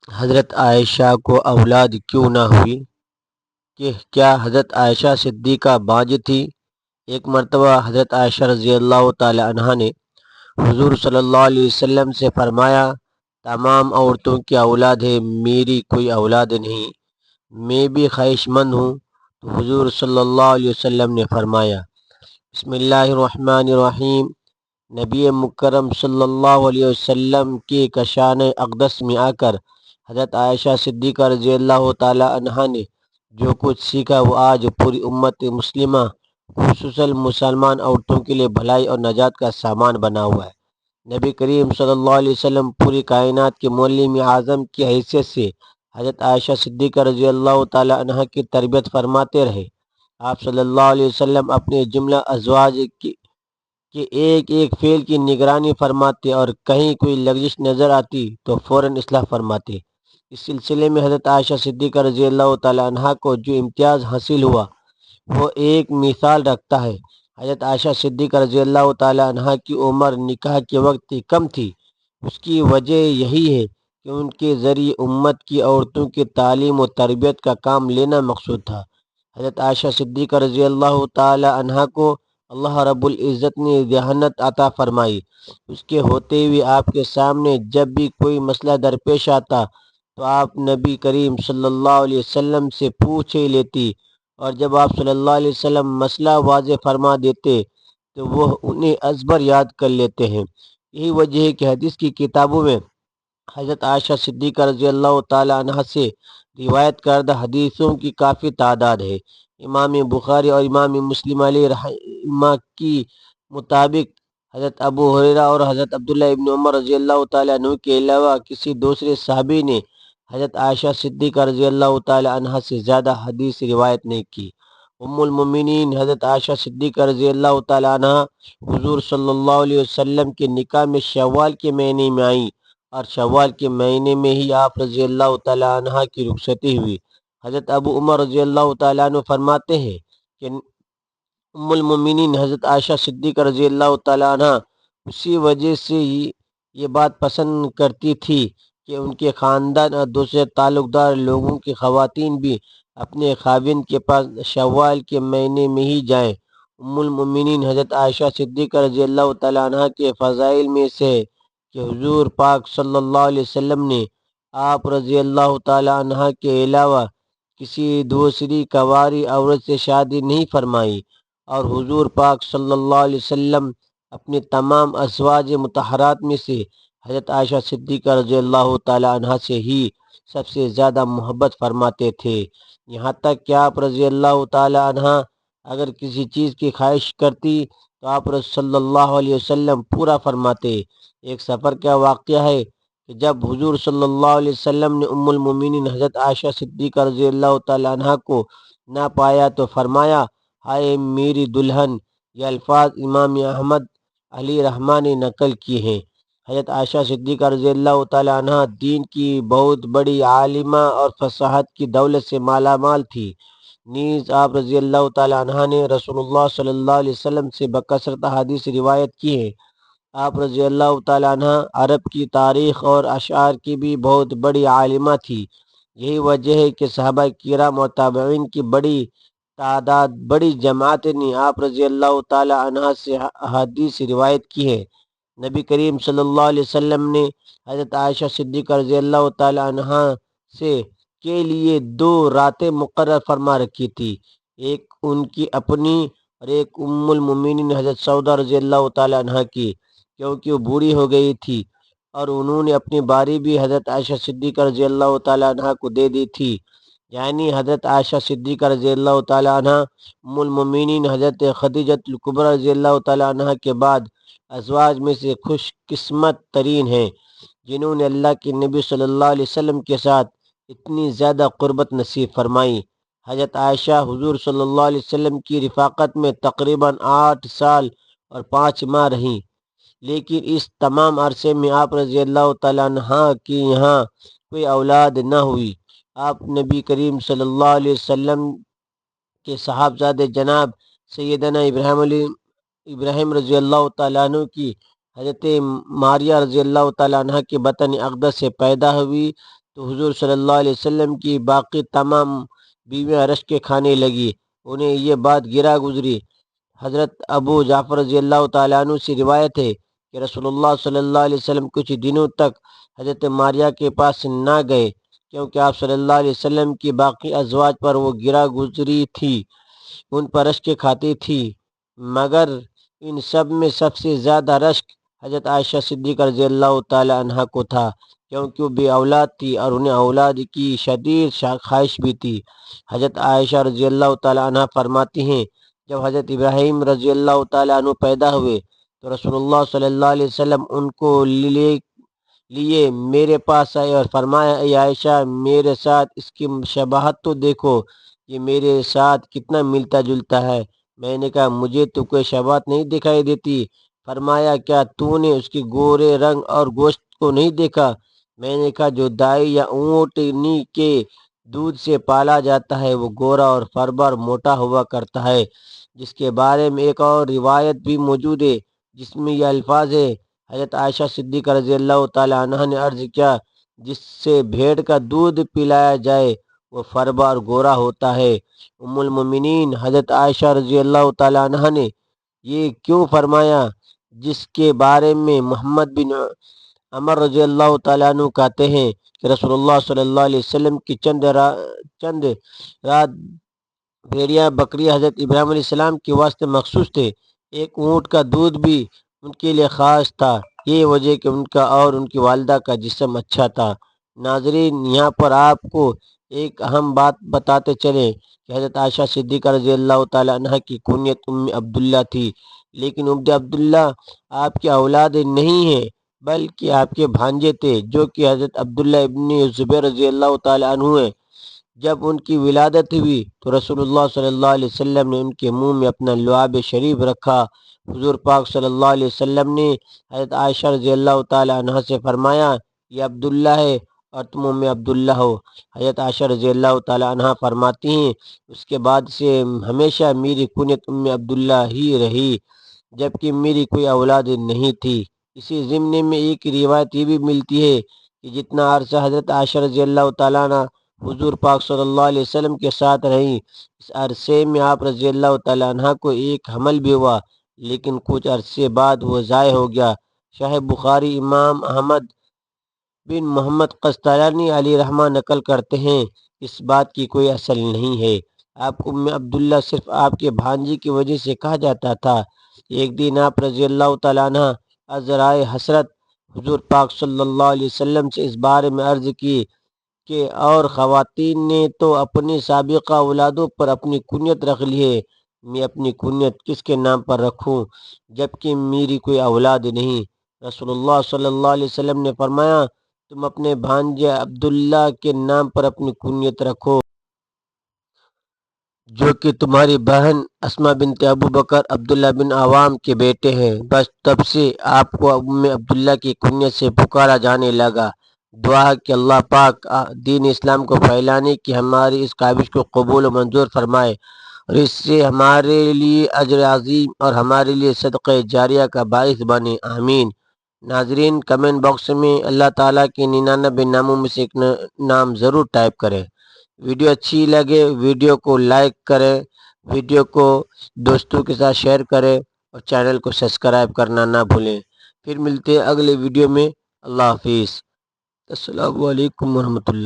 حضرت عائشہ کو اولاد کیوں نہ ہوئی؟ کہ کیا حضرت عائشہ صدیقہ باج تھی؟ ایک مرتبہ حضرت عائشہ رضی اللہ تعالی عنہ نے حضور صلی اللہ علیہ وسلم سے فرمایا، تمام عورتوں کی اولاد ہے، میری کوئی اولاد نہیں، میں بھی خواہش مند ہوں۔ تو حضور صلی اللہ علیہ وسلم نے فرمایا، بسم اللہ الرحمن الرحیم، نبی مکرم صلی اللہ علیہ وسلم کے کشان اقدس میں آ کر حضرت عائشہ صدیقہ رضی اللہ تعالی عنہا نے جو کچھ سیکھا وہ آج پوری امت مسلمہ خصوصاً مسلمان عورتوں کے لیے بھلائی اور نجات کا سامان بنا ہوا ہے۔ نبی کریم صلی اللہ علیہ وسلم پوری کائنات کے معلم اعظم کی حیثیت سے حضرت عائشہ صدیقہ رضی اللہ تعالی عنہا کی تربیت فرماتے رہے۔ آپ صلی اللہ علیہ وسلم اپنے جملہ ازواج کے ایک ایک فعل کی نگرانی فرماتے اور کہیں کوئی لغزش نظر آتی تو فوراً اصلاح فرماتے۔ اس سلسلے میں حضرت عائشہ صدیقہ رضی اللہ تعالی عنہا کو جو امتیاز حاصل ہوا وہ ایک مثال رکھتا ہے۔ حضرت عائشہ صدیقہ رضی اللہ تعالی عنہا کی عمر نکاح کے وقت کم تھی۔ اس کی وجہ یہی ہے کہ ان کے ذریعے امت کی عورتوں کی تعلیم و تربیت کا کام لینا مقصود تھا۔ حضرت عائشہ صدیقہ رضی اللہ تعالی عنہا کو اللہ رب العزت نے ذہانت عطا فرمائی۔ اس کے ہوتے ہوئے آپ کے سامنے جب بھی کوئی مسئلہ درپیش آتا تو آپ نبی کریم صلی اللہ علیہ وسلم سے پوچھ ہی لیتی، اور جب آپ صلی اللہ علیہ وسلم مسئلہ واضح فرما دیتے تو وہ انہیں ازبر یاد کر لیتے ہیں۔ یہی وجہ ہے کہ حدیث کی کتابوں میں حضرت عائشہ صدیقہ رضی اللہ تعالی عنہ سے روایت کردہ حدیثوں کی کافی تعداد ہے۔ امام بخاری اور امام مسلم علیہ رحمہ کی مطابق حضرت ابو ہریرہ اور حضرت عبداللہ ابن عمر رضی اللہ تعالی عنہ کے علاوہ کسی دوسرے صحابی نے حضرت عائشہ صدیقہ رضی اللہ تعالی عنہ سے زیادہ حدیث روایت نہیں کی۔ ام المؤمنین حضرت عائشہ صدیقہ رضی اللہ تعالی عنہ حضور صلی اللہ علیہ وسلم کے نکاح میں شوال کے مہینے میں آئیں اور شوال کے مہینے میں ہی آپ رضی اللہ تعالی عنہ کی رخصتی ہوئی۔ حضرت ابو عمر رضی اللہ تعالی عنہ فرماتے ہیں کہ ام المؤمنین حضرت عائشہ صدیقہ رضی اللہ تعالی عنہ اسی وجہ سے ہی یہ بات پسند کرتی تھی کہ ان کے خاندان اور دوسرے تعلق دار لوگوں کی خواتین بھی اپنے خاوند کے پاس شوال کے مہینے میں ہی جائیں۔ ام المؤمنین حضرت عائشہ صدیقہ رضی اللہ تعالی عنہ کے فضائل میں سے کہ حضور پاک صلی اللہ علیہ وسلم نے آپ رضی اللہ تعالی عنہ کے علاوہ کسی دوسری کنواری عورت سے شادی نہیں فرمائی، اور حضور پاک صلی اللہ علیہ وسلم اپنے تمام ازواج مطہرات میں سے حضرت عائشہ صدیقہ رضی اللہ تعالی عنہ سے ہی سب سے زیادہ محبت فرماتے تھے۔ یہاں تک کہ آپ رضی اللہ تعالی عنہ اگر کسی چیز کی خواہش کرتی تو آپ صلی اللہ علیہ وسلم پورا فرماتے۔ ایک سفر کا واقعہ ہے کہ جب حضور صلی اللہ علیہ وسلم نے ام المؤمنین حضرت عائشہ صدیقہ رضی اللہ تعالی عنہ کو نہ پایا تو فرمایا، ہائے میری دلہن۔ یہ الفاظ امام احمد علی رحمہ نے نقل کی ہیں۔ حضرت عائشہ صدیقہ رضی اللہ تعالی عنہ دین کی بہت بڑی عالمہ اور فصاحت کی دولت سے مالا مال تھی۔ نیز آپ رضی اللہ تعالی عنہ نے رسول اللہ صلی اللہ علیہ وسلم سے بکثرت حدیث روایت کی ہے۔ آپ رضی اللہ تعالی عنہ عرب کی تاریخ اور اشعار کی بھی بہت بڑی عالمہ تھی۔ یہی وجہ ہے کہ صحابہ کرام اور تابعین کی بڑی تعداد بڑی جماعت نے آپ رضی اللہ تعالی عنہ سے حدیث روایت کی ہے۔ نبی کریم صلی اللہ علیہ وسلم نے حضرت عائشہ صدیقہ رضی اللہ تعالی عنہ سے کے لیے 2 راتیں مقرر فرما رکھی تھی، ایک ان کی اپنی اور ایک ام المؤمنین حضرت سودہ رضی اللہ تعالی عنہ کی، کیونکہ وہ بوڑھی ہو گئی تھی اور انہوں نے اپنی باری بھی حضرت عائشہ صدیقہ رضی اللہ تعالی عنہ کو دے دی تھی۔ یعنی حضرت عائشہ صدیقہ رضی اللہ تعالی عنہ ام المؤمنین حضرت خدیجہ الکبریٰ رضی اللہ تعالی عنہ کے بعد ازواج میں سے خوش قسمت ترین ہیں، جنہوں نے اللہ کے نبی صلی اللہ علیہ وسلم کے ساتھ اتنی زیادہ قربت نصیب فرمائی۔ حضرت عائشہ حضور صلی اللہ علیہ وسلم کی رفاقت میں تقریباً 8 سال اور 5 ماہ رہیں، لیکن اس تمام عرصے میں آپ رضی اللہ تعالیٰ عنہ کی یہاں کوئی اولاد نہ ہوئی۔ آپ نبی کریم صلی اللہ علیہ وسلم کے صاحبزادے جناب سیدنا ابراہیم رضی اللہ تعالیٰ عنہ کی حضرت ماریہ رضی اللہ تعالیٰ عنہ کے بطن اقدس سے پیدا ہوئی تو حضور صلی اللہ علیہ وسلم کی باقی تمام بیویاں رشک کے کھانے لگی، انہیں یہ بات گرا گزری۔ حضرت ابو جعفر رضی اللہ تعالیٰ عنہ سے روایت ہے کہ رسول اللہ صلی اللہ علیہ وسلم کچھ دنوں تک حضرت ماریہ کے پاس نہ گئے، کیونکہ آپ صلی اللہ علیہ وسلم کی باقی ازواج پر وہ گرا گزری تھی، ان پر رشک کھاتی تھی، مگر ان سب میں سب سے زیادہ رشک حضرت عائشہ صدیقہ رضی اللہ تعالی عنہ کو تھا، کیونکہ وہ بے اولاد تھی اور انہیں اولاد کی شدید خواہش بھی تھی۔ حضرت عائشہ رضی اللہ تعالی عنہ فرماتی ہیں، جب حضرت ابراہیم رضی اللہ تعالی عنہ پیدا ہوئے تو رسول اللہ صلی اللہ علیہ وسلم ان کو لیے میرے پاس آئے اور فرمایا، اے عائشہ، میرے ساتھ اس کی شباہت تو دیکھو، یہ میرے ساتھ کتنا ملتا جلتا ہے۔ میں نے کہا، مجھے تو کوئی شباہت نہیں دکھائی دیتی۔ فرمایا، کیا تو نے اس کے گورے رنگ اور گوشت کو نہیں دیکھا؟ میں نے کہا، جو دائی یا اونٹنی کے دودھ سے پالا جاتا ہے وہ گورا اور فربر موٹا ہوا کرتا ہے، جس کے بارے میں ایک اور روایت بھی موجود ہے جس میں یہ الفاظ ہے۔ حضرت عائشہ صدیقہ رضی اللہ تعالی عنہ نے عرض کیا، جس سے بھیڑ کا دودھ پلایا جائے وہ فربا اور گورا ہوتا ہے۔ ام المومنین حضرت عائشہ رضی اللہ تعالی عنہ نے یہ کیوں فرمایا؟ جس کے بارے میں محمد بن عمر رضی اللہ تعالیٰ عنہ کہتے ہیں کہ رسول اللہ صلی اللہ علیہ وسلم کی چند رات بھیڑیاں بکریاں حضرت ابراہیم علیہ السلام کے واسطے مخصوص تھے، ایک اونٹ کا دودھ بھی ان کے لیے خاص تھا، یہ وجہ کہ ان کا اور ان کی والدہ کا جسم اچھا تھا۔ ناظرین، یہاں پر آپ کو ایک اہم بات بتاتے چلیں کہ حضرت عائشہ صدیقہ رضی اللہ تعالی عنہ کی کنیت ام عبداللہ تھی، لیکن ام عبداللہ آپ کی اولاد نہیں ہیں بلکہ آپ کے بھانجے تھے، جو کہ حضرت عبداللہ ابن زبیر رضی اللہ تعالی عنہ ہیں۔ جب ان کی ولادت ہوئی تو رسول اللہ صلی اللہ علیہ وسلم نے ان کے منہ میں اپنا لعاب شریف رکھا۔ حضور پاک صلی اللہ علیہ وسلم نے حضرت عائشہ رضی اللہ تعالی عنہ سے فرمایا، یہ عبداللہ ہے اور تم ام عبداللہ ہو۔ حضرت عائشہ رضی اللہ تعالی عنہ فرماتی ہیں، اس کے بعد سے ہمیشہ میری کنیت ام عبداللہ ہی رہی، جبکہ میری کوئی اولاد نہیں تھی۔ اسی ضمن میں ایک روایت یہ بھی ملتی ہے کہ جتنا عرصہ حضرت عائشہ رضی اللہ تعالیٰ عنہ حضور پاک صلی اللہ علیہ وسلم کے ساتھ رہیں، اس عرصے میں آپ رضی اللہ تعالیٰ عنہ کو ایک حمل بھی ہوا، لیکن کچھ عرصے بعد وہ ضائع ہو گیا۔ شاہ بخاری امام احمد بن محمد قسطلانی علیہ رحمہ نقل کرتے ہیں، اس بات کی کوئی اصل نہیں ہے۔ آپ کو ام عبداللہ صرف آپ کے بھانجی کی وجہ سے کہا جاتا تھا۔ ایک دن آپ رضی اللہ تعالیٰ عنہ عذرائے حسرت حضور پاک صلی اللہ علیہ وسلم سے اس بارے میں عرض کی کہ اور خواتین نے تو اپنی سابقہ اولادوں پر اپنی کنیت رکھ لی ہے، میں اپنی کنیت کس کے نام پر رکھوں جبکہ میری کوئی اولاد نہیں؟ رسول اللہ صلی اللہ علیہ وسلم نے فرمایا، تم اپنے بھانجے عبداللہ کے نام پر اپنی کنیت رکھو، جو کہ تمہاری بہن اسماء بنت ابو بکر عبداللہ بن عوام کے بیٹے ہیں۔ بس تب سے آپ کو ام عبداللہ کی کنیت سے پکارا جانے لگا۔ دعا ہے کہ اللہ پاک دین اسلام کو پھیلانے کی ہماری اس کاوش کو قبول و منظور فرمائے اور اس سے ہمارے لیے اجر عظیم اور ہمارے لیے صدقہ جاریہ کا باعث بنے، آمین۔ ناظرین، کمنٹ باکس میں اللہ تعالیٰ کے 99 ناموں میں سے ایک نام ضرور ٹائپ کریں۔ ویڈیو اچھی لگے ویڈیو کو لائک کریں، ویڈیو کو دوستوں کے ساتھ شیئر کریں اور چینل کو سبسکرائب کرنا نہ بھولیں۔ پھر ملتے ہیں اگلے ویڈیو میں۔ اللہ حافظ۔ السلام علیکم ورحمۃ اللہ۔